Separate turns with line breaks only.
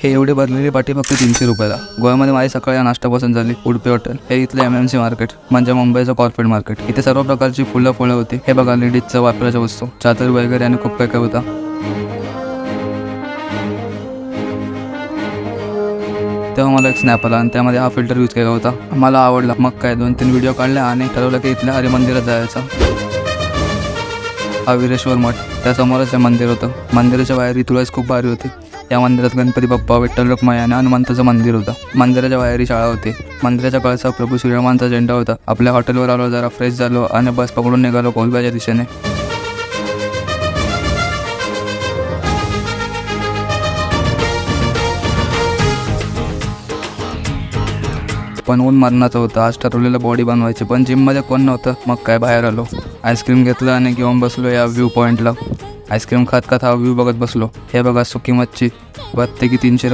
हे एवढी भरलेली पाटी फक्त 300 रुपयाला. गोव्यामध्ये माझी सकाळी नाश्ता पसंत झाली उडपी हॉटेल. हे इथले MMC मार्केट म्हणजे मुंबईचं कॉर्पोरेट मार्केट. इथे सर्व प्रकारची फळं होती. हे बघा लेडीजचं वापराच्या वस्तू, चादर वगैरे आणि खूप काय होता. तेव्हा मला एक स्नॅप आला आणि त्यामध्ये हा फिल्टर यूज केला होता. मला आवडला. मग काय 2-3 व्हिडिओ काढले आणि ठरवलं की इथल्या हरी मंदिरात जायचं. हा वीरेश्वर मठ, त्यासमोरच हे मंदिर होतं. मंदिराच्या बाहेर तुळस खूप भारी होती. या मंदिरात गणपती बाप्पा, विठ्ठल रखुमाई आणि हनुमंताचं मंदिर होतं. मंदिराच्या बाहेर शाळा होती. मंदिराच्या कळसावर प्रभू श्रीरामांचा झेंडा होता. आपल्या हॉटेलवर आलो, जरा फ्रेश झालो आणि बस पकडून निघालो कोलब्याच्या दिशेने. पण ऊन मरणाचं होतं. आज ठरवलेलं बॉडी बनवायची, पण जिममध्ये कोण नव्हतं. मग काय बाहेर आलो, आईस्क्रीम घेतलं आणि घेऊन बसलो या व्ह्यू पॉईंटला. आईस्क्रीम खात खात हा व्ह्यू बघत बसलो. हे बघा सुकी मच्छी, प्रत्येकी 300